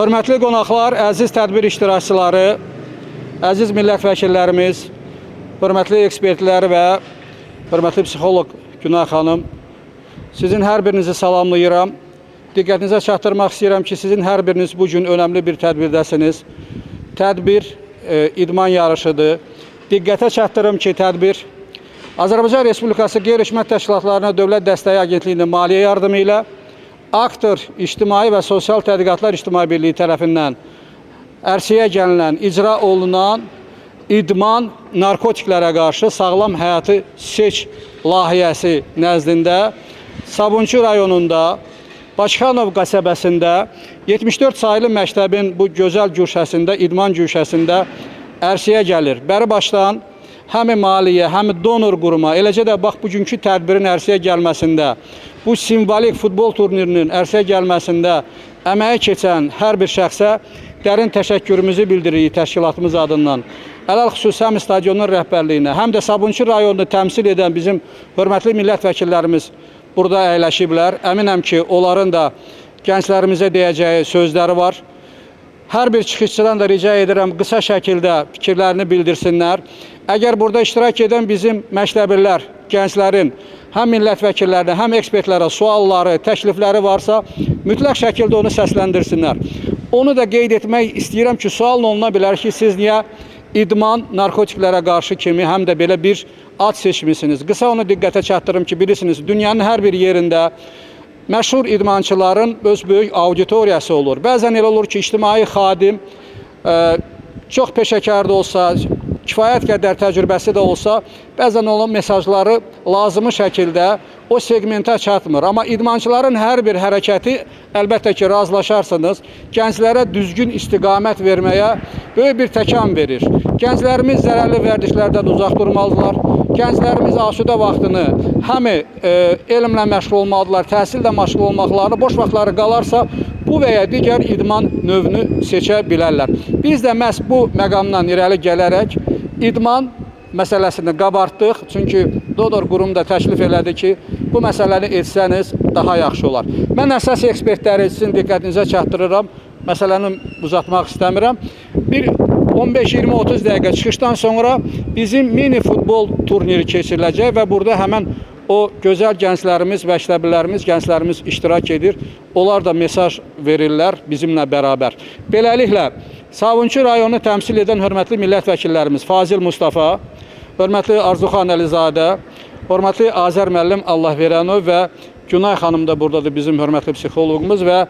Hörmətli qonaqlar, əziz tədbir iştirakçıları, əziz millət vəkillərimiz, hörmətli ekspertlər və hörmətli psixoloq Günay xanım, sizin hər birinizi salamlayıram. Diqqətinizə çatdırmaq istəyirəm ki, sizin hər biriniz bugün önəmli bir tədbirdəsiniz. Tədbir idman yarışıdır. Diqqətə çatdırım ki, tədbir Azərbaycan Respublikası Qeyri-Hökumət Təşkilatlarına Dövlət Dəstəyi Agentliyinin maliyyə yardımı ilə Aktor İctimai və Sosial Tədqiqatlar İctimai Birliyi tərəfindən ərsəyə gəlinən, icra olunan idman narkotiklərə qarşı sağlam həyatı seç layihəsi nəzdində Sabunçu rayonunda Bakıxanov qəsəbəsində 74 saylı məktəbin bu gözəl güşəsində, idman güşəsində ərsəyə gəlir. Bəri başdan həm maliyyə, həm donor quruma, eləcə də bax bugünkü tədbirin ərsəyə gəlməsində, bu simvolik futbol turnirinin ərsəyə gəlməsində əməyə keçən hər bir şəxsə dərin təşəkkürümüzü bildiririk təşkilatımız adından. Ələlxüsus həm stadionun rəhbərliyinə, həm də Sabunçu rayonunu təmsil edən bizim hörmətli millət vəkillərimiz burada əyləşiblər. Əminəm ki, onların da gənclərimizə deyəcəyi sözləri var. Hər bir çıxışçıdan da rica edirəm, qısa şəkildə fikirlərini bildirsinlər. Əgər burada iştirak edən bizim məktəblilər, gənclərin, həm millət vəkillərinə, həm ekspertlərə sualları, təklifləri varsa, mütləq şəkildə onu səsləndirsinlər. Onu da qeyd etmək istəyirəm ki, sual oluna bilər ki, siz niyə idman, narkotiklərə qarşı kimi həm də belə bir ad seçmişsiniz? Qısa onu diqqətə çatdırım ki, bilirsiniz, dünyanın hər bir yerində məşhur idmançıların öz böyük auditoriyası olur. Bəzən elə olur ki, ictimai xadim çox peşəkar da olsa, kifayət qədər təcrübəsi də olsa, bəzən onun mesajları lazımi şəkildə o segmentə çatmır. Amma idmançıların hər bir hərəkəti, əlbəttə ki, razılaşarsınız, gənclərə düzgün istiqamət verməyə böyük bir təkan verir. Gənclərimiz zərərli vərdişlərdən uzaq durmalıdırlar. Gənclərimiz asudə vaxtını həm elmlə məşğul olmalıdırlar, təhsillə məşğul olmaqlarını, boş vaxtları qalarsa bu və ya digər idman növünü seçə bilərlər. Biz də məhz bu məqamdan irəli gələrək idman məsələsini qabartdıq. Çünki donor qurum da təklif elədi ki, bu məsələni etsəniz daha yaxşı olar. Mən əsas ekspertləri sizin diqqətinizə çatdırıram. Məsələni uzatmaq istəmirəm. Bir 15-20-30 dəqiqə çıxışdan sonra bizim mini futbol turniri keçiriləcək və burada həmən o gözəl gənclərimiz, məktəblilərimiz, gənclərimiz iştirak edir. Onlar da mesaj verirlər bizimlə bərabər. Beləliklə, Sabunçu rayonu təmsil edən hörmətli millət vəkillərimiz Fazil Mustafa, hörmətli Arzuxan Əlizadə, hörmətli Azər müəllim Allahverənov və Günay xanım da buradadır, bizim hörmətli psixoloqumuz və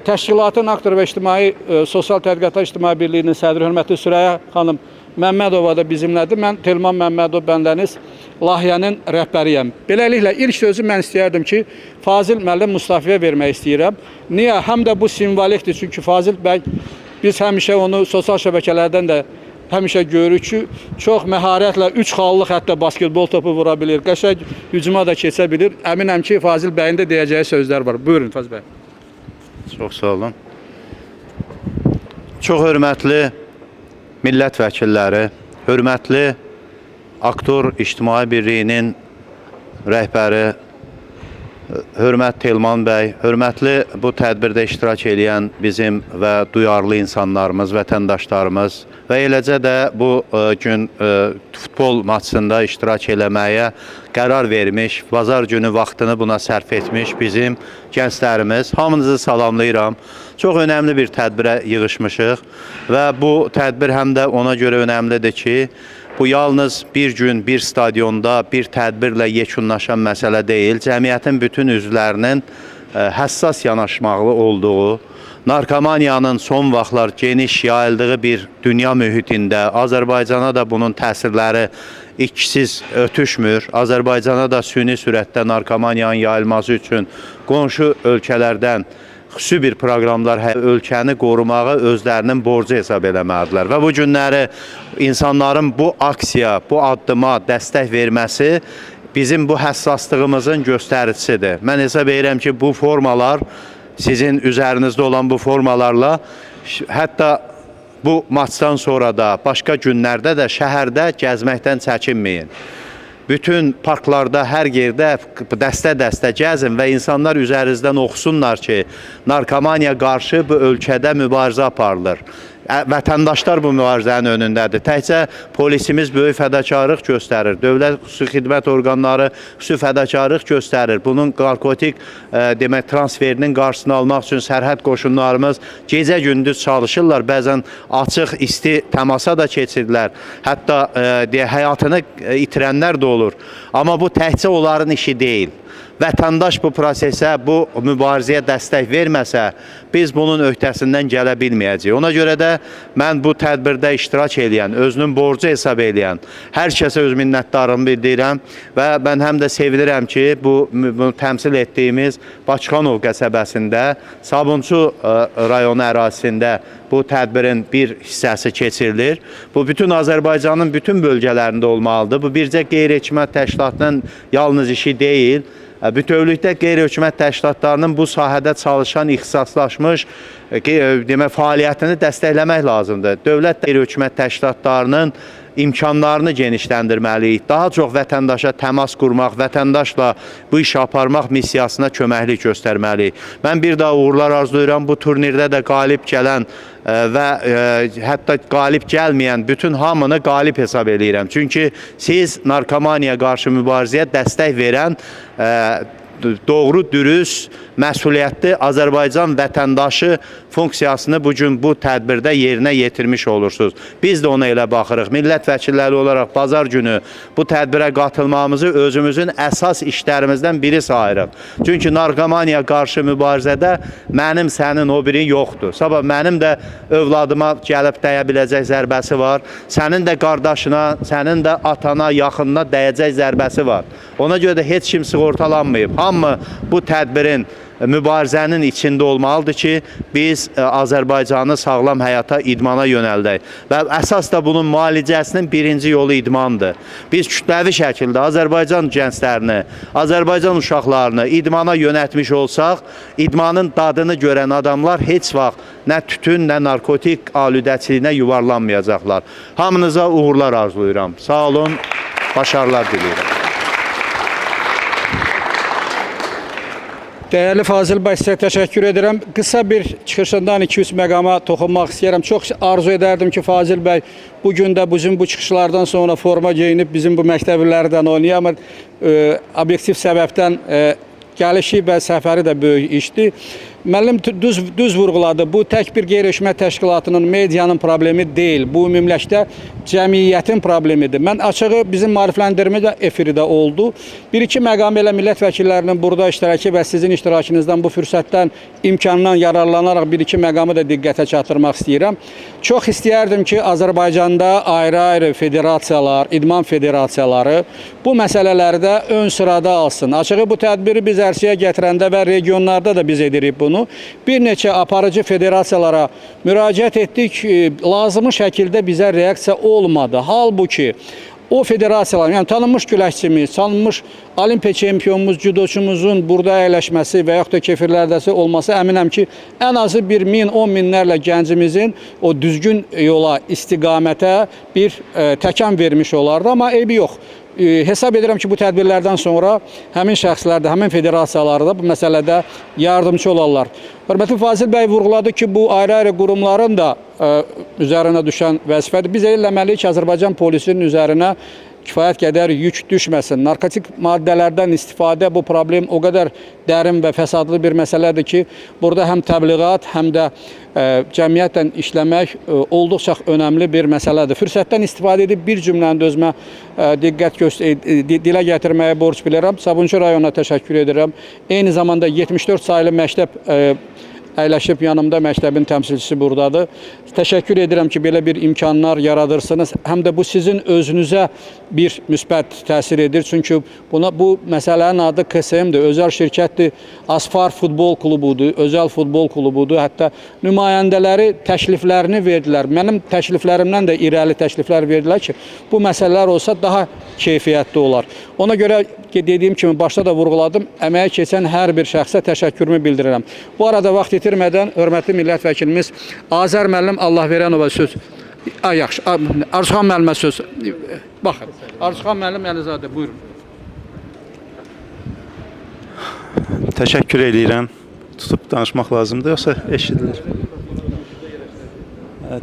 təşkilatın Aktor və İctimai Sosial Tədqiqatlar İctimai Birliyinin sədri hörmətli Sürəya xanım Məmmədova da bizimlədir. Mən Telman Məmmədov bəndəniz layihənin rəhbəriyəm. Beləliklə, ilk sözü mən istəyərdim ki, Fazil müəllim Mustafaya vermək istəyirəm. Niyə? Həm də bu simvolikdir. Çünki Fazil bəy, biz həmişə onu sosial şəbəkələrdən də həmişə görürük ki, çox məharətlə 3 xallıq hətta basketbol topu vura bilir, qəşəng hücuma da keçə bilir. Əminəm ki, Fazil bəyin də deyəcəyi sözlər var. Buyurun Fazil bəy. Çox sağ olun. Çox hörmətli millət vəkilləri, hörmətli Aktor İctimai Birliyinin rəhbəri, hörmət Telman bəy, hörmətli bu tədbirdə iştirak edən bizim və duyarlı insanlarımız, vətəndaşlarımız və eləcə də bu gün futbol maçında iştirak eləməyə qərar vermiş, bazar günü vaxtını buna sərf etmiş bizim gənclərimiz. Hamınızı salamlayıram. Çox önəmli bir tədbirə yığışmışıq və bu tədbir həm də ona görə önəmlidir ki, bu yalnız bir gün, bir stadionda, bir tədbirlə yekunlaşan məsələ deyil. Cəmiyyətin bütün üzvlərinin həssas yanaşmalı olduğu, narkomaniyanın son vaxtlar geniş yayıldığı bir dünya mühitində Azərbaycana da bunun təsirləri ikissiz ötüşmür. Azərbaycana da süni sürətdə narkomaniyanın yayılması üçün qonşu ölkələrdən xüsusi bir proqramlar ölkəni qorumağı özlərinin borcu hesab eləməlidirlər. Və bu günləri insanların bu aksiya, bu addıma dəstək verməsi bizim bu həssaslığımızın göstəricisidir. Mən hesab edirəm ki, bu formalar sizin üzərinizdə olan bu formalarla hətta bu maçdan sonra da başqa günlərdə də şəhərdə gəzməkdən çəkinməyin. bütün parklarda, hər yerdə dəstə-dəstə gəzin və insanlar üzərinizdən oxusunlar ki, narkomaniya qarşı bu ölkədə mübarizə aparılır. Vətəndaşlar bu mübarizənin önündədir. Təkcə polisimiz böyük fədakarlıq göstərir. Dövlət xüsusi xidmət orqanları xüsusi fədakarlıq göstərir. Bunun narkotik demək transferinin qarşısını almaq üçün sərhəd qoşunlarımız gecə-gündüz çalışırlar. Bəzən açıq, isti təmasa da keçirlər. Hətta həyatını itirənlər də olur. Amma bu təkcə onların işi deyil. Vətəndaş bu prosesə, bu mübarizəyə dəstək verməsə, biz bunun öhdəsindən gələ bilməyəcəyik. Ona görə də mən bu tədbirdə iştirak edən, özünün borcu hesab edən hər kəsə öz minnətdarlığımı bildirirəm və mən həm də sevinirəm ki, bunu təmsil etdiyimiz Bakıxanov qəsəbəsində, Sabunçu rayonu ərazisində bu tədbirin bir hissəsi keçirilir. Bu bütün Azərbaycanın bütün bölgələrində olmalıdır. Bu bircə qeyri-hökumət təşkilatının yalnız işi deyil. Bütövlükdə qeyri-hökumət təşkilatlarının bu sahədə çalışan ixtisaslaşmış fəaliyyətini dəstəkləmək lazımdır. Dövlət qeyri-hökumət təşkilatlarının imkanlarını genişləndirməliyik. Daha çox vətəndaşa təmas qurmaq, vətəndaşla bu işi aparmaq missiyasına köməklik göstərməliyik. Mən bir daha uğurlar arzulayıram. Bu turnirdə də qalib gələn və hətta qalib gəlməyən bütün hamını qalib hesab edirəm. Çünki siz narkomaniya qarşı mübarizəyə dəstək verən doğru, dürüst, məsuliyyətli Azərbaycan vətəndaşı funksiyasını bugün bu tədbirdə yerinə yetirmiş olursunuz. Biz də ona elə baxırıq. Millət vəkilləri olaraq bazar günü bu tədbirə qatılmamızı özümüzün əsas işlərimizdən biri sayırıq. Çünki narkomaniya qarşı mübarizədə mənim, sənin, o biri yoxdur. Sabah mənim də övladıma gəlib dəyə biləcək zərbəsi var. Sənin də qardaşına, sənin də atana, yaxınına dəyəcək zərbəsi var. Ona görə də heç kim sığortalanmayıb. Hamı bu tədbirin, mübarizənin içində olmalıdır ki, biz Azərbaycanı sağlam həyata, idmana yönəldək. Və əsas da bunun müalicəsinin birinci yolu idmandır. Biz kütləvi şəkildə Azərbaycan gənclərini, Azərbaycan uşaqlarını idmana yönətmiş olsaq, idmanın dadını görən adamlar heç vaxt nə tütün, nə narkotik alüdəçiliyinə yuvarlanmayacaqlar. Hamınıza uğurlar arzulayıram. Sağ olun, başarılar diləyirəm. Değerli Fazıl bəy, sizə təşəkkür edirəm. Qısa bir çıxışından 2-3 məqama toxunmaq istəyirəm. Çox arzu edərdim ki, Fazıl bəy bugün də bizim bu çıxışlardan sonra forma geyinib bizim bu məktəblilərdən oynayır. Amma obyektiv səbəbdən gəlişi və səfəri də böyük işdir. Müəllim düz vurğuladı. Bu tək bir qeyri-hökumət təşkilatının, medianın problemi deyil. Bu ümumilikdə cəmiyyətin problemidir. Mən açığı bizim maarifləndirmə də efirdə oldu. Bir-iki məqam elə millət vəkillərinin burada iştirakı və sizin iştirakınızdan bu fürsətdən, imkandan yararlanaraq bir-iki məqamı da diqqətə çatdırmaq istəyirəm. Çox istəyərdim ki, Azərbaycanda ayrı-ayrı federasiyalar, idman federasiyaları bu məsələlərdə ön sırada alsın. Açığı bu tədbiri biz ərsəyə gətirəndə və regionlarda da biz edirik bunu. Bir neçə aparıcı federasiyalara müraciət etdik, lazımı şəkildə bizə reaksiya olmadı. Halbuki o federasiyalar, yəni tanınmış güləşçimiz, tanınmış olimpiya çempionumuz, judoçumuzun burada əyləşməsi və yaxud da kefirlərdəsi olması əminəm ki, ən azı 1000-10 minlərlə gəncimizin o düzgün yola, istiqamətə bir təkan vermiş olardı, amma eybi yox. Hesab edirəm ki, bu tədbirlərdən sonra həmin şəxslər də, həmin federasiyalar da bu məsələdə yardımcı olarlar. Hörmətli Fazıl bəy vurğuladı ki, bu ayrı-ayrı qurumların da üzərinə düşən vəzifədir. Biz eləməliyik ki, Azərbaycan polisinin üzərinə kifayət qədər yük düşməsin. Narkotik maddələrdən istifadə, bu problem o qədər dərin və fəsadlı bir məsələdir ki, burada həm təbliğat, həm də cəmiyyətlə işləmək olduqca önəmli bir məsələdir. Fürsətdən istifadə edib bir cümləni özümə dilə gətirməyə borc bilirəm. Sabunçu rayonuna təşəkkür edirəm. Eyni zamanda 74 saylı məktəb əyləşib yanımda, məktəbin təmsilçisi buradadır. Təşəkkür edirəm ki, belə bir imkanlar yaradırsınız. Həm də bu sizin özünüzə bir müsbət təsir edir. Çünki bu məsələnin adı KSM-dir, özəl şirkətdir. Asfar futbol klubudur, özəl futbol klubudur. Hətta nümayəndələri təkliflərini verdilər. Mənim təkliflərimdən də irəli təkliflər verdilər ki, bu məsələlər olsa daha keyfiyyətli olar. Ona görə dediyim kimi başda da vurğuladım, əməyə keçən hər bir şəxsə təşəkkürümü bildirirəm. Bu arada vaxt itirmədən hörmətli millət vəkilimiz Azər müəllim Allahverənova söz Yaxşı. Arzuxan müəllimə söz. Baxın. Arzuxan müəllim Əlizadə, buyurun. Təşəkkür edirəm. Tutub danışmaq lazımdır, yoxsa eşidilir?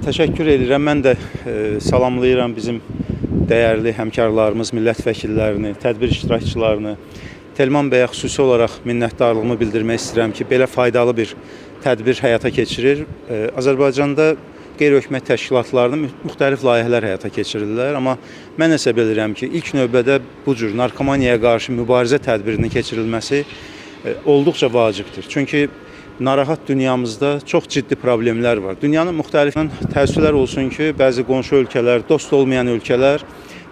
Təşəkkür edirəm. Mən də salamlayıram bizim dəyərli həmkarlarımız, millət vəkillərini, tədbir iştirakçılarını. Telman bəyə xüsusi olaraq minnətdarlığımı bildirmək istəyirəm ki, belə faydalı bir tədbir həyata keçirir. Azərbaycanda qeyri-hökumət təşkilatlarının müxtəlif layihələr həyata keçirirlər, amma mən hesab edirəm ki, ilk növbədə bu cür narkomaniyaya qarşı mübarizə tədbirinin keçirilməsi olduqca vacibdir. Çünki narahat dünyamızda çox ciddi problemlər var. Dünyanın müxtəlif təəssüflər olsun ki, bəzi qonşu ölkələr, dost olmayan ölkələr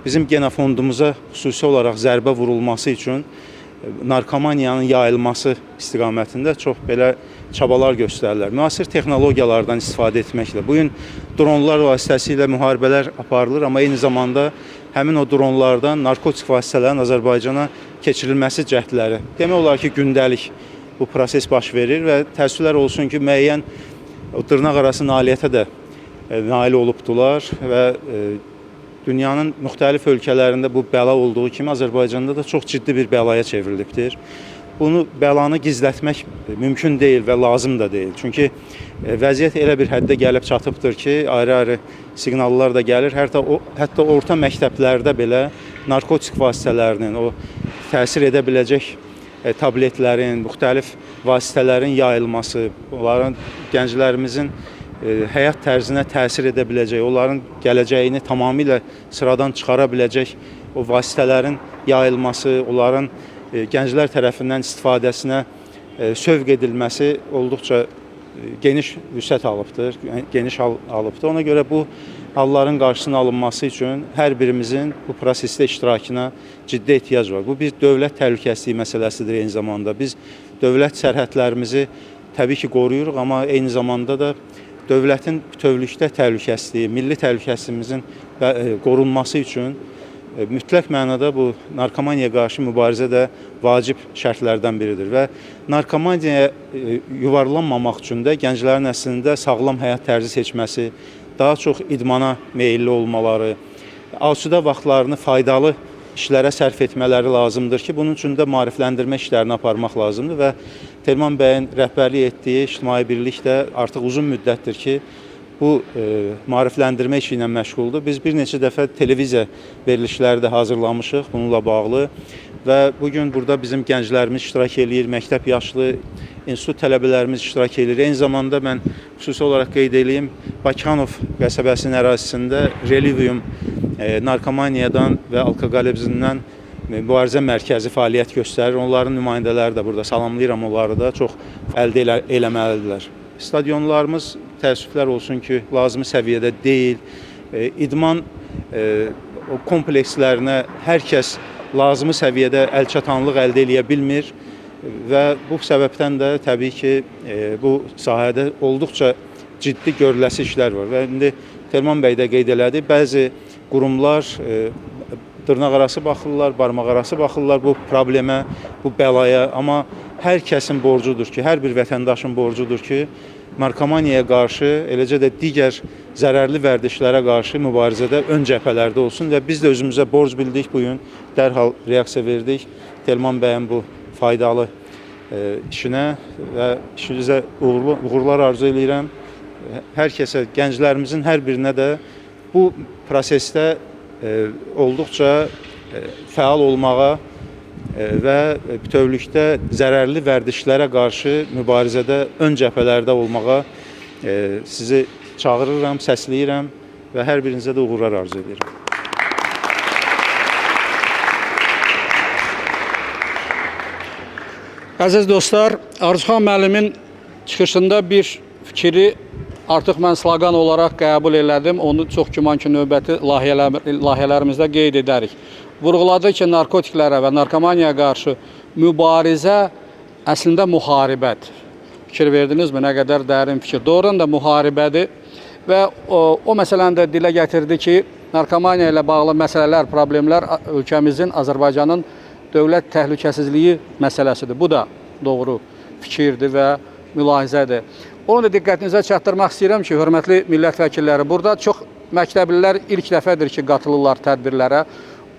bizim genofondumuza xüsusi olaraq zərbə vurulması üçün narkomaniyanın yayılması istiqamətində çox belə çabalar göstərirlər. Müasir texnologiyalardan istifadə etməklə. Bugün dronlar vasitəsilə müharibələr aparılır, amma eyni zamanda həmin o dronlardan narkotik vasitələrin Azərbaycana keçirilməsi cəhdləri. Demək olar ki, gündəlik bu proses baş verir və təəssüflər olsun ki, müəyyən dırnaq arası nailiyyətə də nail olubdular və dünyanın müxtəlif ölkələrində bu bəla olduğu kimi Azərbaycanda da çox ciddi bir bəlaya çevrilibdir. Bunu bəlanı gizlətmək mümkün deyil və lazım da deyil. Çünki vəziyyət elə bir həddə gəlib çatıbdır ki, ayrı-ayrı siqnallar da gəlir. Hətta orta məktəblərdə belə narkotik vasitələrinin, o təsir edə biləcək tabletlərin, müxtəlif vasitələrin yayılması, onların gənclərimizin həyat tərzinə təsir edə biləcək, onların gələcəyini tamamilə sıradan çıxara biləcək o vasitələrin yayılması, onların gənclər tərəfindən istifadəsinə sövq edilməsi olduqca geniş vüsət alıbdır, geniş alıbdır. Ona görə bu halların qarşısının alınması üçün hər birimizin bu prosesdə iştirakına ciddi ehtiyac var. Bu bir dövlət təhlükəsizliyi məsələsidir eyni zamanda. Biz dövlət sərhədlərimizi təbii ki qoruyuruq, amma eyni zamanda da dövlətin bütövlükdə təhlükəsizliyi, milli təhlükəsizliyimizin qorunması üçün mütləq mənada bu narkomaniyaya qarşı mübarizə də vacib şərtlərdən biridir və narkomaniyaya yuvarlanmamaq üçün də gənclərin əslində sağlam həyat tərzi seçməsi, daha çox idmana meyilli olmaları, asudə vaxtlarını faydalı işlərə sərf etmələri lazımdır ki, bunun üçün də maarifləndirmə işlərini aparmaq lazımdır və Telman bəyin rəhbərlik etdiyi İctimai Birlik də artıq uzun müddətdir ki, bu maarifləndirmə işi ilə məşğuldur. Biz bir neçə dəfə televiziya verilişləri də hazırlamışıq bununla bağlı və bugün burada bizim gənclərimiz iştirak edir, məktəb yaşlı institut tələbələrimiz iştirak edir. Eyni zamanda mən xüsusi olaraq qeyd edeyim, Bakıxanov qəsəbəsinin ərazisində Relivium narkomaniyadan və alkoqolizmdən mübarizə mərkəzi fəaliyyət göstərir. Onların nümayəndələri də burada, salamlayıram onları da, çox əldə eləməlidirlər. Stadionlarımız təəssüflər olsun ki, lazımi səviyyədə deyil. İdman komplekslərinə hər kəs lazımi səviyyədə əlçatanlıq əldə eləyə bilmir və bu səbəbdən də təbii ki, bu sahədə olduqca ciddi görüləsi işlər var və indi Telman bəy də qeyd elədi, bəzi qurumlar dırnaqarası baxırlar, barmaqarası baxırlar bu problemə, bu bəlaya, amma hər kəsin borcudur ki, hər bir vətəndaşın borcudur ki, narkomaniyaya qarşı, eləcə də digər zərərli vərdişlərə qarşı mübarizədə ön cəbhələrdə olsun və biz də özümüzə borc bildik bugün, dərhal reaksiya verdik Telman bəyin bu faydalı işinə və işinizə uğurlar arzu edirəm. Hər kəsə, gənclərimizin hər birinə də bu prosesdə olduqca fəal olmağa və bütövlükdə zərərli vərdişlərə qarşı mübarizədə ön cəbhələrdə olmağa sizi çağırıram, səsləyirəm və hər birinizə də uğurlar arzu edirəm. Əziz dostlar, Arzuxan müəllimin çıxışında bir fikri artıq mən sloqan olaraq qəbul elədim. Onu çox güman ki, növbəti layihələrimizdə qeyd edərik. Vurğuladı ki, narkotiklərə və narkomaniyaya qarşı mübarizə əslində müharibədir. Fikir verdinizmi? Nə qədər dərin fikir. Doğrudan da müharibədir və o məsələni də dilə gətirdi ki, narkomaniya ilə bağlı məsələlər, problemlər ölkəmizin, Azərbaycanın dövlət təhlükəsizliyi məsələsidir. Bu da doğru fikirdir və mülahizədir. Onu da diqqətinizə çatdırmaq istəyirəm ki, hörmətli millət vəkilləri, burada çox məktəblilər ilk dəfədir ki, qatılırlar tədbirlərə.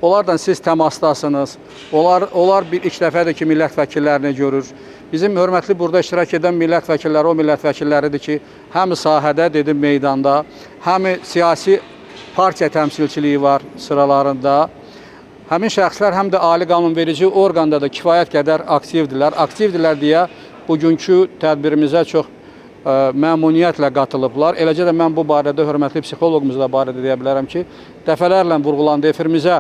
Onlardan siz təmasdasınız. Onlar bir ilk dəfədir ki, millət vəkillərini görür. Bizim hörmətli burada iştirak edən millət vəkilləri o millət vəkilləridir ki, həm sahədə, dedim, meydanda, həm siyasi partiya təmsilçiliyi var sıralarında. Həmin şəxslər həm də ali qanunverici orqanda da kifayət qədər aktivdirlər. Aktivdirlər deyə bugünkü tədbirimizə çox məmnuniyyətlə qatılıblar. Eləcə də mən bu barədə hörmətli psixoloqumuzla barədə deyə bilərəm ki, dəfələrlə vurğulandı, efirimizə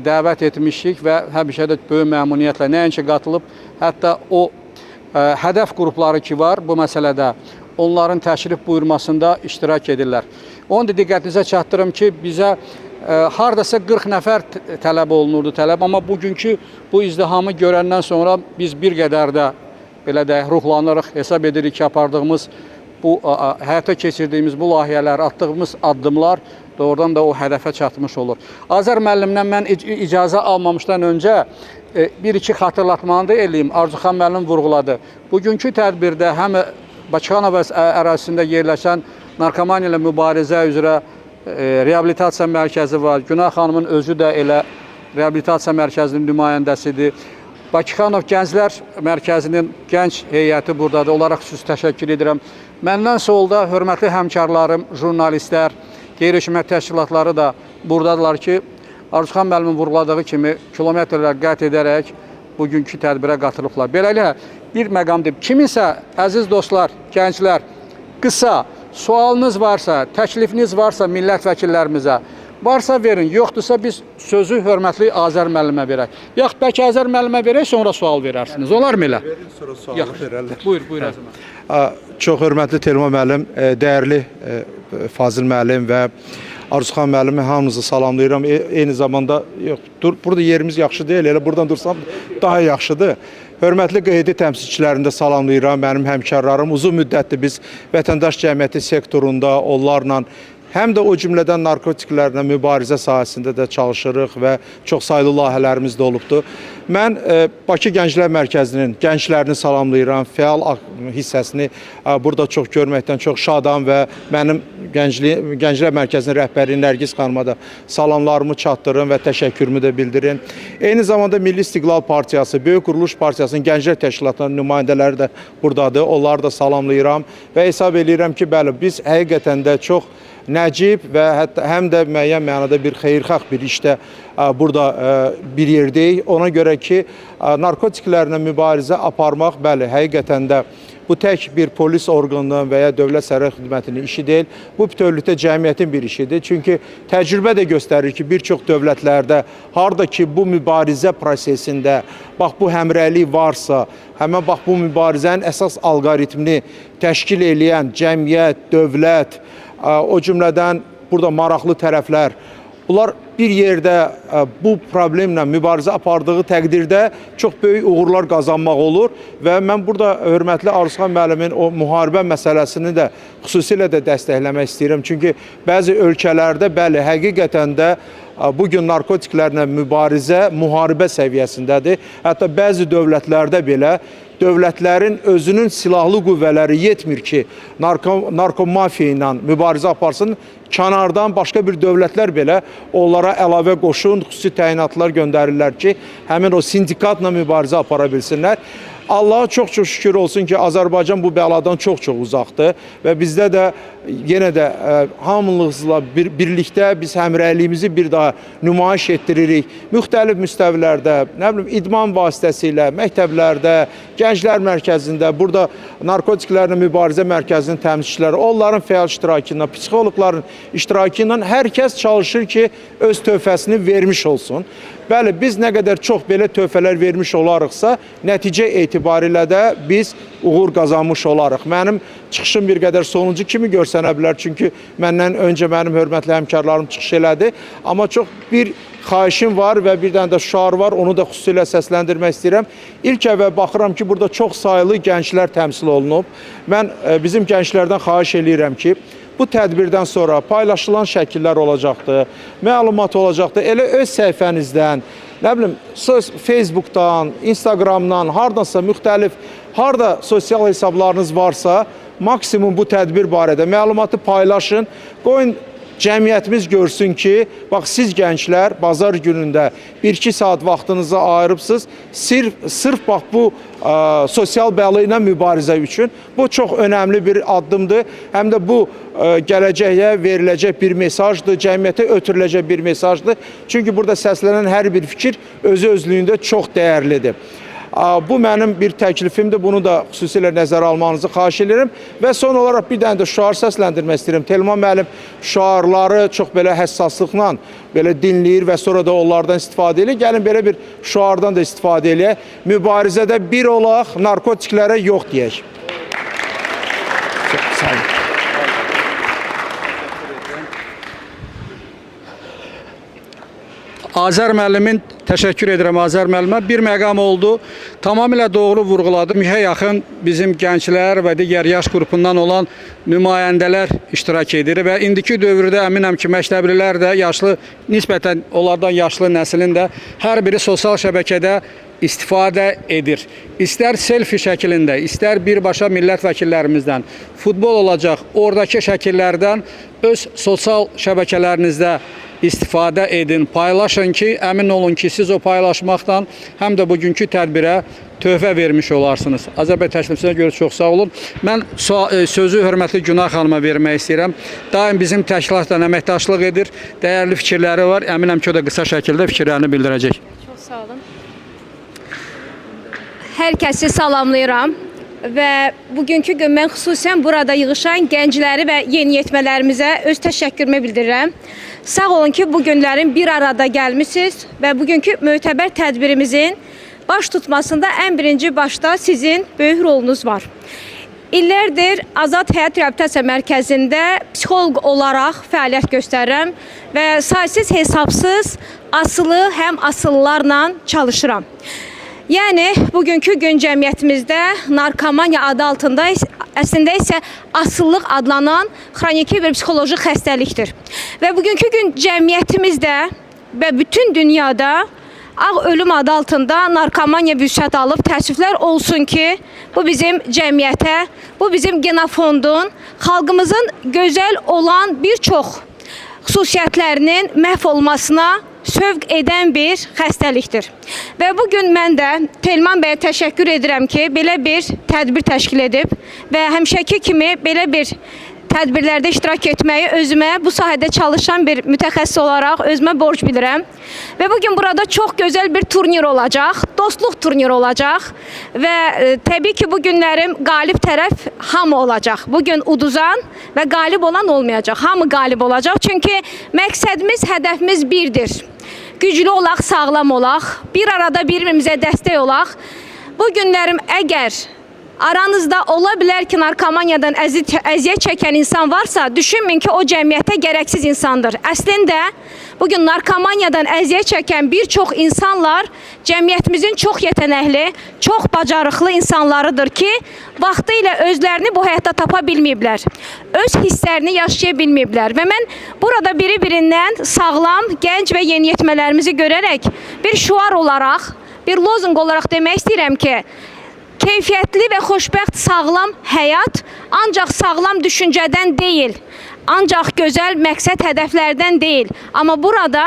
dəvət etmişik və həmişə də böyük məmnuniyyətlə nəinki qatılıb, hətta o hədəf qrupları ki var bu məsələdə, onların təşrif buyurmasında iştirak edirlər. Onu da diqqətinizə çatdırım ki, bizə hardasa 40 nəfər tələb olunurdu, amma bugünkü bu izdihamı görəndən sonra biz bir qədər də belə də ruhlanırıq, hesab edirik ki, apardığımız, həyata keçirdiyimiz bu layihələr, attığımız addımlar doğrudan da o hədəfə çatmış olur. Azər müəllimdən mən icazə almamışdan öncə bir-iki xatırlatmanı da eləyim. Arzuxan müəllim vurğuladı. Bugünkü tədbirdə həm Bakıxanov ərazisində yerləşən narkomaniya ilə mübarizə üzrə reabilitasiya mərkəzi var. Günay xanımın özü də elə reabilitasiya mərkəzinin nümayəndəsidir. Bakıxanov Gənclər Mərkəzinin gənc heyəti buradadır. Onlara xüsusi təşəkkür edirəm. Məndən solda hörmətli həmkarlarım, jurnalistlər, qeyri-hökumət təşkilatları da buradadılar ki, Arzuxan müəllimin vurğuladığı kimi kilometrlər qət edərək bugünkü tədbirə qatılıblar. Beləliklə, bir məqam deyib, kiminsə, əziz dostlar, gənclər, qısa sualınız varsa, təklifiniz varsa millət vəkillərimizə, varsa verin, yoxdursa biz sözü hörmətli Azər müəllimə verək. Yaxud bəlkə Azər müəllimə verək, sonra sual verərsiniz. Olar mı elə? Verin, sonra sualı verərlər. Buyur Azər. Çox hörmətli Telman müəllim, dəyərli Fazil müəllim və Arzuxan müəllimi hamınızı salamlayıram. Eyni zamanda, burada yerimiz yaxşı deyil, elə buradan dursam daha yaxşıdır. Hörmətli qeydi təmsilçilərində salamlayıram, mənim həmkarlarım. Uzun müddətdir biz vətəndaş cəmiyyəti sektorunda onlarla həm də o cümlədən narkotiklərlə mübarizə sahəsində də çalışırıq və çox saylı layihələrimiz də olubdur. Mən Bakı Gənclər Mərkəzinin gənclərini salamlayıram, fəal hissəsini burada çox görməkdən çox şadam və mənim Gənclər Mərkəzinin rəhbəri Nərgiz xanıma da salamlarımı çatdırın və təşəkkürümü də bildirin. Eyni zamanda Milli İstiqlal Partiyası, Böyük Quruluş Partiyasının Gənclər Təşkilatının nümayəndələri də buradadır. Onları da salamlayıram və hesab edirəm ki, bəli, biz həqiqətən də çox nəcib və hətta həm də müəyyən mənada bir xeyirxah bir işdə burada bir yerdəyik. Ona görə ki, narkotiklərlə mübarizə aparmaq, bəli, həqiqətən də bu tək bir polis orqanının və ya dövlət sərhəd xidmətinin işi deyil. Bu bütövlükdə cəmiyyətin bir işidir. Çünki təcrübə də göstərir ki, bir çox dövlətlərdə harda ki bu mübarizə prosesində bax bu həmrəylik varsa, həmən bax bu mübarizənin əsas alqoritmini təşkil edən cəmiyyət, dövlət, o cümlədən burada maraqlı tərəflər, bunlar bir yerdə bu problemlə mübarizə apardığı təqdirdə çox böyük uğurlar qazanmaq olur və mən burada hörmətli Arzuxan müəllimin o müharibə məsələsini də xüsusilə də dəstəkləmək istəyirəm. Çünki bəzi ölkələrdə bəli, həqiqətən də bugün narkotiklərlə mübarizə müharibə səviyyəsindədir. Hətta bəzi dövlətlərdə belə dövlətlərin özünün silahlı qüvvələri yetmir ki, narkomafiya ilə mübarizə aparsın. Kənardan başqa bir dövlətlər belə onlara əlavə qoşun, xüsusi təyinatlar göndərirlər ki, həmin o sindikatla mübarizə apara bilsinlər. Allaha çox-çox şükür olsun ki, Azərbaycan bu bəladan çox-çox uzaqdır və bizdə də yenə də hamılıqla birlikdə biz həmrəyliyimizi bir daha nümayiş etdiririk. Müxtəlif müstəvilərdə, nə bilim, idman vasitəsilə, məktəblərdə, gənclər mərkəzində, burada narkotiklərlə mübarizə mərkəzinin təmsilçiləri, onların fəal iştirakı ilə, psixoloqların iştirakı ilə hər kəs çalışır ki, öz töhfəsini vermiş olsun. Bəli, biz nə qədər çox belə töhfələr vermiş olarıqsa, nəticə etibarilə də biz uğur qazanmış olarıq. Mənim çıxışım bir qədər sonuncu kimi görsənə bilər, çünki məndən öncə mənim hörmətli həmkarlarım çıxış elədi. Amma çox bir xahişim var və bir dənə də şüar var, onu da xüsusilə səsləndirmək istəyirəm. İlk əvvəl baxıram ki, burada çox saylı gənclər təmsil olunub. Mən bizim gənclərdən xahiş eləyirəm ki, bu tədbirdən sonra paylaşılan şəkillər olacaqdır, məlumat olacaqdır. Elə öz səhifənizdən, nə bilim, Facebookdan, Instagramdan, hardansa müxtəlif, harda sosial hesablarınız varsa, maksimum bu tədbir barədə məlumatı paylaşın. Qoyun cəmiyyətimiz görsün ki, bax siz gənclər bazar günündə 1-2 saat vaxtınızı ayırıbsınız, sırf bax bu sosial bəla ilə mübarizə üçün. Bu çox önəmli bir addımdır. Həm də bu gələcəyə veriləcək bir mesajdır, cəmiyyətə ötürüləcək bir mesajdır. Çünki burada səslənən hər bir fikir özü-özlüyündə çox dəyərlidir. Bu mənim bir təklifimdir. Bunu da xüsusilə nəzərə almanızı xahiş edirəm. Və son olaraq bir dənə də şüar səsləndirmək istəyirəm. Telman müəllim şüarları çox belə həssaslıqla belə dinləyir və sonra da onlardan istifadə edir. Gəlin belə bir şüardan da istifadə eləyək. Mübarizədə bir olaq, narkotiklərə yox deyək. Sağ olun. Azər müəllimin təşəkkür edirəm Azər müəllimə. Bir məqam oldu. Tamamilə doğru vurğuladı. 1000-ə yaxın bizim gənclər və digər yaş qrupundan olan nümayəndələr iştirak edir və indiki dövrdə əminəm ki, məktəblilər də yaşlı, nisbətən onlardan yaşlı nəslin də hər biri sosial şəbəkədə istifadə edir. İstər selfie şəklində, istər birbaşa millət vəkillərimizdən futbol olacaq, oradakı şəkillərdən öz sosial şəbəkələrinizdə istifadə edin, paylaşın ki, əmin olun ki, siz o paylaşmaqdan həm də bugünkü tədbirə töhfə vermiş olarsınız. Azərbaycan təşrifinizə görə çox sağ olun. Mən sözü hörmətli Günay xanıma vermək istəyirəm. Daim bizim təşkilatla əməkdaşlıq edir, dəyərli fikirləri var. Əminəm ki, o da qısa şəkildə fikirlərini bildirəcək. Çox sağ olun. Hər kəsi salamlayıram və bugünkü gün mən xüsusən burada yığışan gəncləri və yeniyetmələrimizə öz təşəkkürümü bildirirəm. Sağ olun ki, bu günlərin bir arada gəlmişsiniz və bugünkü mötəbər tədbirimizin baş tutmasında ən birinci başda sizin böyük rolunuz var. İllərdir Azad Həyat Reabilitasiya Mərkəzində psixoloq olaraq fəaliyyət göstərirəm və saysız hesabsız asılı həm asıllarla çalışıram. Yəni, bugünkü gün cəmiyyətimizdə narkomaniya adı altında əslində isə asıllıq adlanan xroniki bir psixoloji xəstəlikdir. Və bugünkü gün cəmiyyətimizdə və bütün dünyada ağ ölüm adı altında narkomaniya vüsət alıb, təəssüflər olsun ki, bu bizim cəmiyyətə, bu bizim genofondun, xalqımızın gözəl olan bir çox xüsusiyyətlərinin məhv olmasına sövq edən bir xəstəlikdir. Və bugün mən də Telman bəyə təşəkkür edirəm ki, belə bir tədbir təşkil edib və həmişəki kimi belə bir tədbirlərdə iştirak etməyi özümə bu sahədə çalışan bir mütəxəssis olaraq özümə borc bilirəm. Və bugün burada çox gözəl bir turnir olacaq, dostluq turniri olacaq və təbii ki, bu günlərim qalib tərəf hamı olacaq. Bugün uduzan və qalib olan olmayacaq, hamı qalib olacaq. Çünki məqsədimiz, hədəfimiz birdir. Güclü olaq, sağlam olaq, bir arada bir-birimizə dəstək olaq. Bu günlərim əgər aranızda ola bilər ki, narkomaniyadan əziyyət çəkən insan varsa, düşünməyin ki, o cəmiyyətə gərəksiz insandır. Əslində, bugün narkomaniyadan əziyyət çəkən bir çox insanlar cəmiyyətimizin çox yetənəkli, çox bacarıqlı insanlarıdır ki, vaxtı ilə özlərini bu həyatda tapa bilməyiblər. Öz hisslərini yaşaya bilməyiblər. Və mən burada biri-birindən sağlam, gənc və yeniyetmələrimizi görərək bir şüar olaraq, bir lozunq olaraq demək istəyirəm ki, keyfiyyətli və xoşbəxt sağlam həyat ancaq sağlam düşüncədən deyil, ancaq gözəl məqsəd hədəflərdən deyil. Amma burada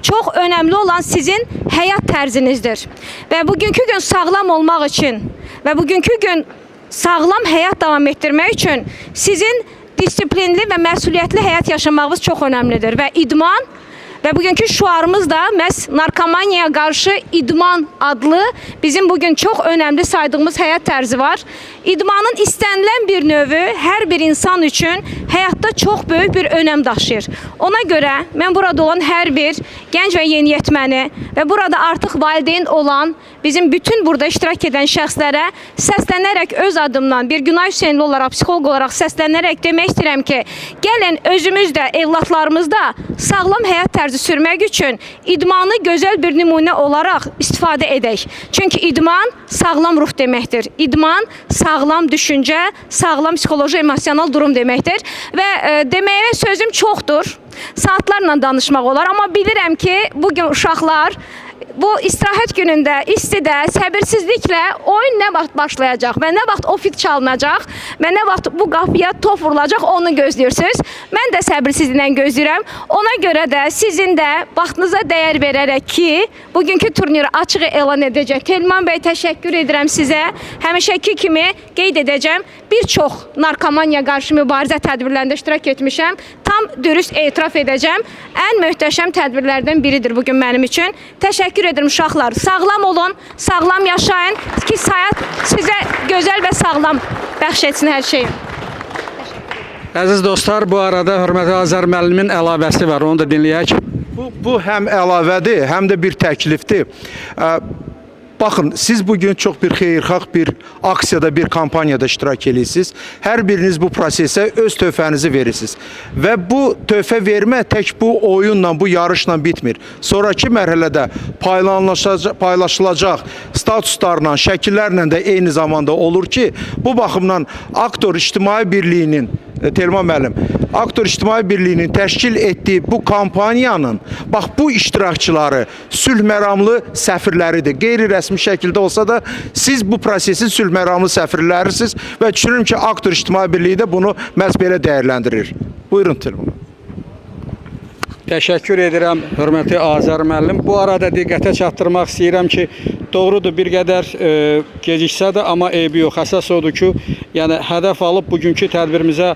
çox önəmli olan sizin həyat tərzinizdir. Və bugünkü gün sağlam olmaq üçün və bugünkü gün sağlam həyat davam etdirmək üçün sizin disiplinli və məsuliyyətli həyat yaşamağınız çox önəmlidir. Və idman və bugünkü şüarımız da məhz narkomaniyaya qarşı idman adlı bizim bugün çox önəmli saydığımız həyat tərzi var. İdmanın istənilən bir növü hər bir insan üçün həyatda çox böyük bir önəm daşıyır. Ona görə mən burada olan hər bir gənc və yeniyetməni və burada artıq valideyn olan bizim bütün burada iştirak edən şəxslərə səslənərək öz adımdan bir Günay Hüseynli olaraq, psixoloq olaraq səslənərək demək istəyirəm ki, gəlin özümüz də, evlatlarımız da sağlam həyat tərzi sürmək üçün idmanı gözəl bir nümunə olaraq istifadə edək. Çünki idman sağlam ruh deməkdir. İdman sağlam düşüncə, sağlam psixoloji, emosional durum deməkdir. Və deməyə sözüm çoxdur. Saatlarla danışmaq olar, amma bilirəm ki, bugün uşaqlar Bu istirahət günündə istidə səbirsizliklə oyun nə vaxt başlayacaq və nə vaxt o fit çalınacaq və nə vaxt bu qapıya top vurulacaq onu gözləyirsiniz. Mən də səbirsizliklə gözləyirəm. Ona görə də sizin də vaxtınıza dəyər verərək ki, bugünkü turniri açıq elan edəcək. Telman bəy, təşəkkür edirəm sizə. Həmişəki kimi qeyd edəcəm, bir çox narkomaniya qarşı mübarizə tədbirlərində iştirak etmişəm. Tam dürüst etiraf edəcəm. Ən möhtəşəm tədbirlərdən biridir bugün mənim üçün. Təşəkkür edirəm uşaqlar. Sağlam olun, sağlam yaşayın ki, həyat sizə gözəl və sağlam bəxş etsin hər şeyi. Əziz dostlar, bu arada hörmətli Azər müəllimin əlavəsi var, onu da dinləyək. Bu həm əlavədir, həm də bir təklifdir. Baxın, siz bugün çox bir xeyirxah bir aksiyada, bir kampaniyada iştirak edirsiniz. Hər biriniz bu prosesə öz töhfənizi verirsiniz. Və bu töhfə vermə tək bu oyunla, bu yarışla bitmir. Sonraki mərhələdə paylaşılacaq statuslarla, şəkillərlə də eyni zamanda olur ki, bu baxımdan Aktor İctimai Birliyinin Telman müəllim, Aktor İctimai Birliyinin təşkil etdiyi bu kampaniyanın, bax bu iştirakçıları sülh məramlı səfirləridir. Qeyri-rəsmi şəkildə olsa da siz bu prosesin sülh məramlı səfirlərisiniz və düşünürüm ki, Aktor İctimai Birliyi də bunu məhz belə dəyərləndirir. Buyurun Telman. Təşəkkür edirəm hörmətli Azər müəllim. Bu arada diqqətə çatdırmaq istəyirəm ki, doğrudur bir qədər geciksə də, amma eybi yox. Əsas odur ki, yəni hədəf alıb bugünkü tədbirimizə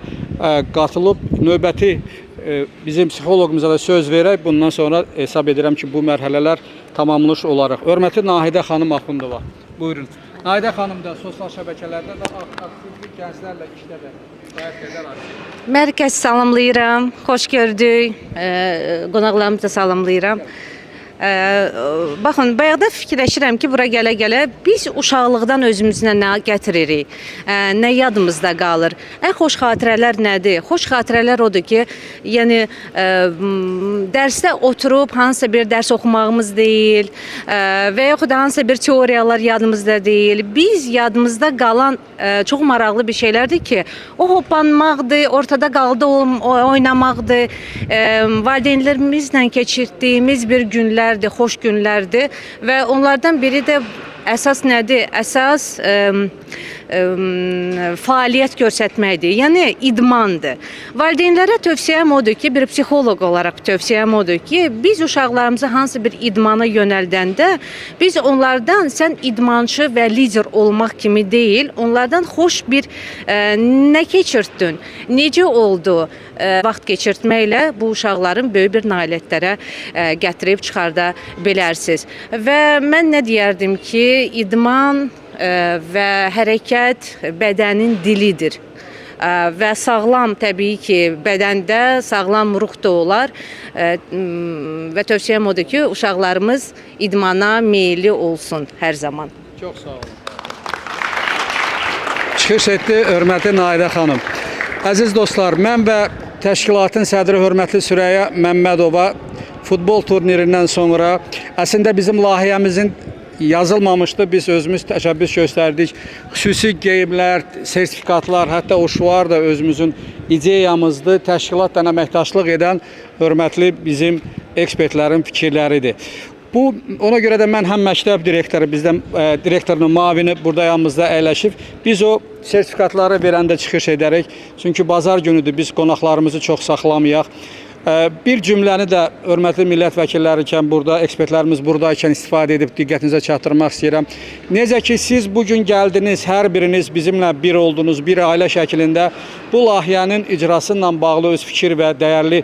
qatılıb növbəti bizim psixoloqumuza da söz verək. Bundan sonra hesab edirəm ki, bu mərhələlər tamamlanmış olaraq. Hörmətli Nahidə xanım Axundova. Buyurun. Nahidə xanım da sosial şəbəkələrdə də aktiv gənclərlə işlədir. Mərkəz salamlayıram, xoş gördük, qonaqlarımızı da salamlayıram. Baxın, bayaqda fikirləşirəm ki, bura gələ-gələ biz uşaqlıqdan özümüzlə nə gətiririk, nə yadımızda qalır. Ən xoş xatirələr nədir? Xoş xatirələr odur ki, yəni dərsdə oturub hansısa bir dərs oxumağımız deyil və yaxud da hansısa bir teoriyalar yadımızda deyil. Biz yadımızda qalan çox maraqlı bir şeylərdir ki, o hoppanmaqdır, ortada qaldı oynamaqdır, valideynlərimizlə keçirdiyimiz bir günlər xoş günlərdir və onlardan biri də əsas nədir? Əsas fəaliyyət göstərməkdir. Yəni idmandır. Valideynlərə tövsiyəm odur ki, bir psixoloq olaraq tövsiyəm odur ki, biz uşaqlarımızı hansı bir idmana yönəldəndə biz onlardan sən idmançı və lider olmaq kimi deyil, onlardan xoş bir nə keçirdin, necə oldu vaxt keçirtməklə bu uşaqların böyük bir nailiyyətlərə gətirib çıxarda bilərsiniz. Və mən nə deyərdim ki, idman və hərəkət bədənin dilidir. Və sağlam təbii ki, bədəndə sağlam ruh da olar. Və tövsiyəm odur ki, uşaqlarımız idmana meyilli olsun hər zaman. Çox sağ olun. Çıxış etdi hörmətli Nahidə xanım. Əziz dostlar, mən və təşkilatın sədri hörmətli Süreyya Məmmədova futbol turnirindən sonra əslində bizim layihəmizin yazılmamışdı. Biz özümüz təşəbbüs göstərdik. Xüsusi geyimlər, sertifikatlar, hətta o şuar da özümüzün ideyamızdır. Təşkilatla əməkdaşlıq edən hörmətli bizim ekspertlərin fikirləridir. Ona görə də mən həm məktəb direktoru, bizdən direktorun müavini burada yanımızda əyləşib. Biz o sertifikatları verəndə çıxış edərək, çünki bazar günüdür, biz qonaqlarımızı çox saxlamayaq. Bir cümləni də hörmətli millət vəkillərikən burada, ekspertlərimiz buradayken istifadə edib diqqətinizə çatdırmaq istəyirəm. Necə ki siz bugün gəldiniz, hər biriniz bizimlə bir oldunuz, bir ailə şəklində bu layihənin icrasıyla bağlı öz fikir və dəyərli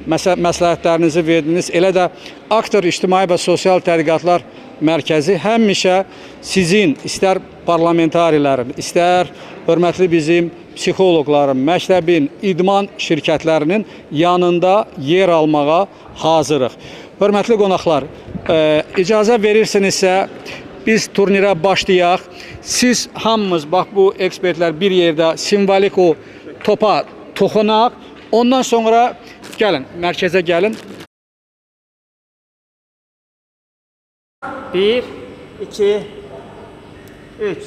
məsləhətlərinizi verdiniz. Elə də Aktor İctimai və Sosial Tədqiqatlar Mərkəzi həmişə sizin, istər parlamentarilərin, istər hörmətli bizim psixoloqların, məktəbin, idman şirkətlərinin yanında yer almağa hazırıq. Hörmətli qonaqlar, icazə verirsinizsə biz turnirə başlayaq. Siz hamımız, bax bu ekspertlər bir yerdə simvolik o topa toxunaq. Ondan sonra gəlin, mərkəzə gəlin. 1, 2, 3.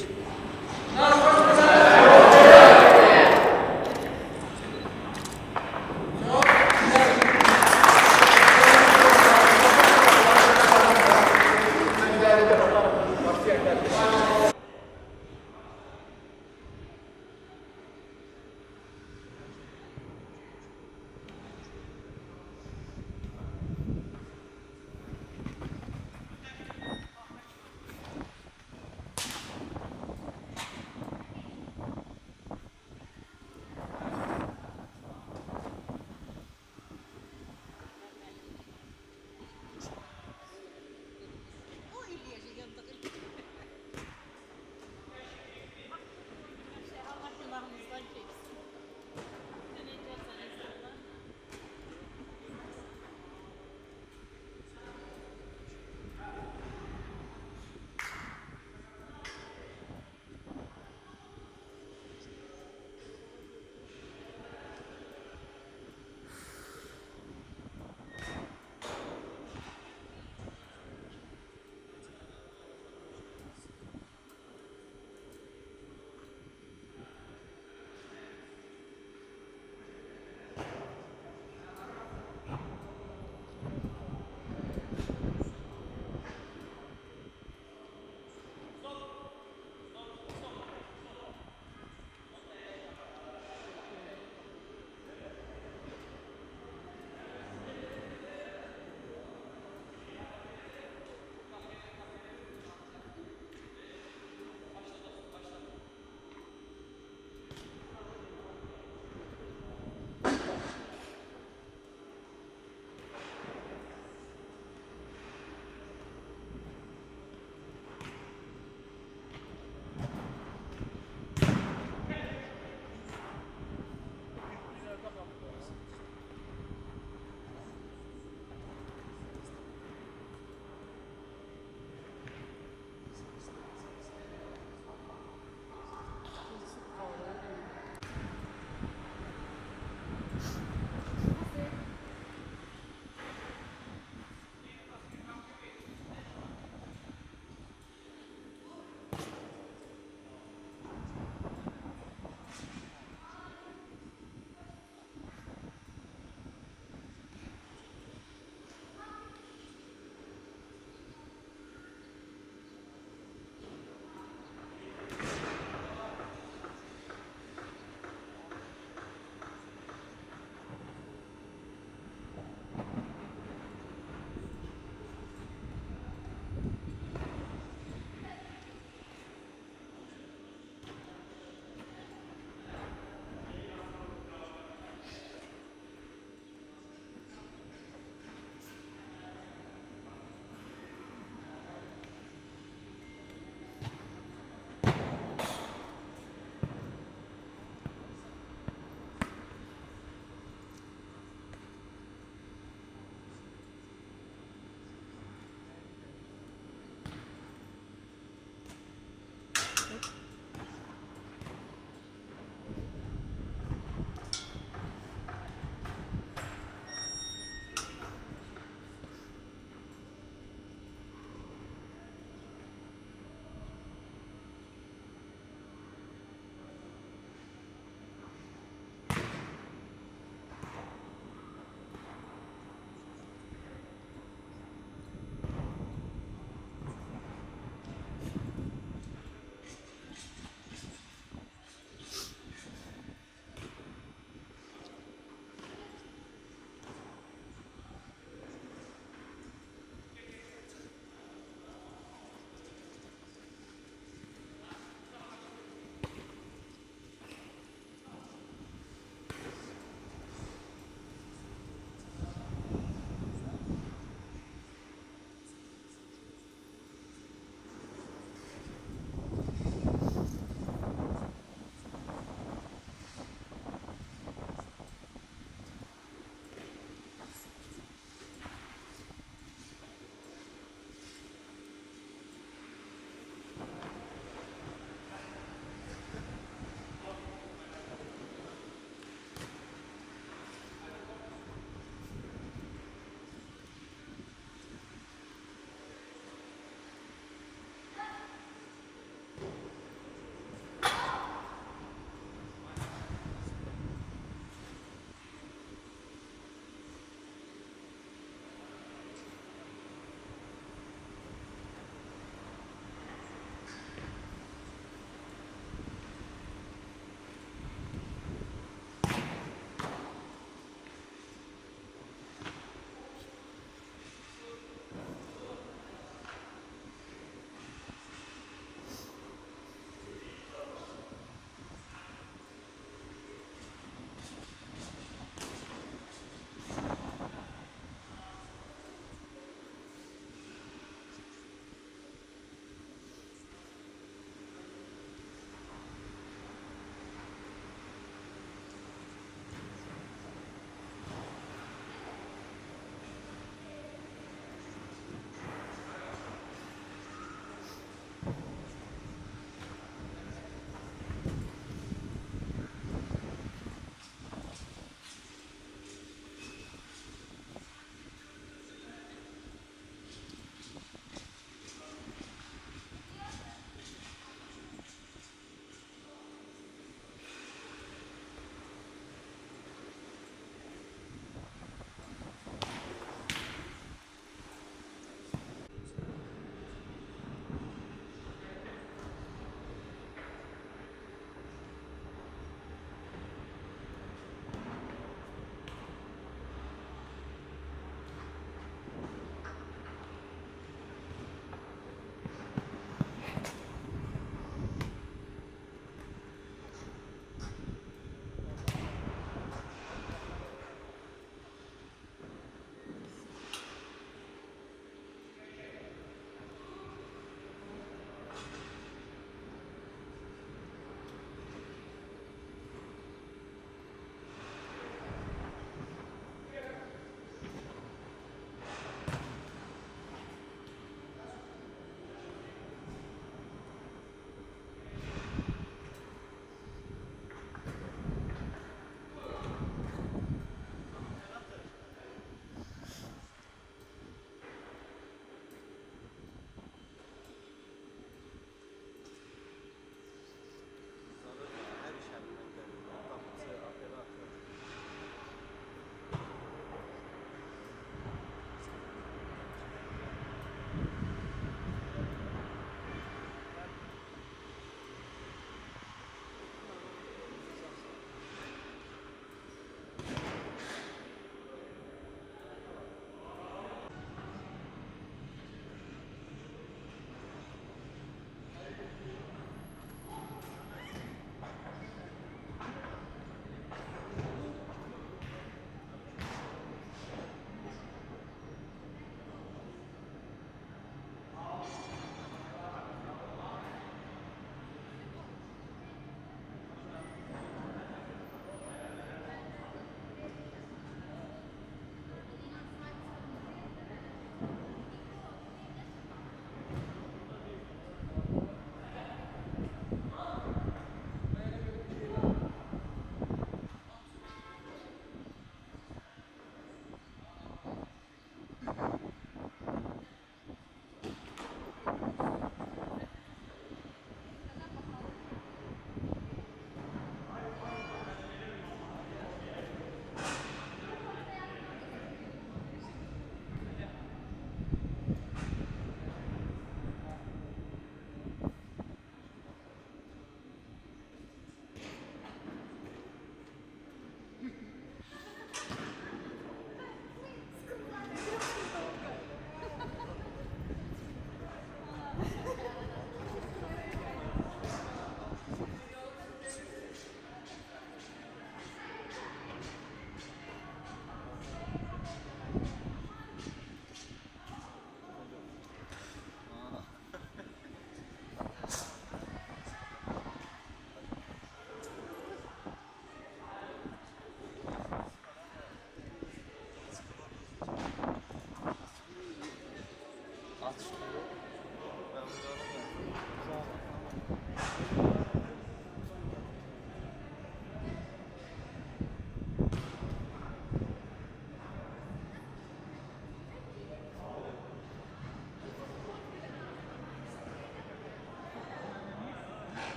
Açıq.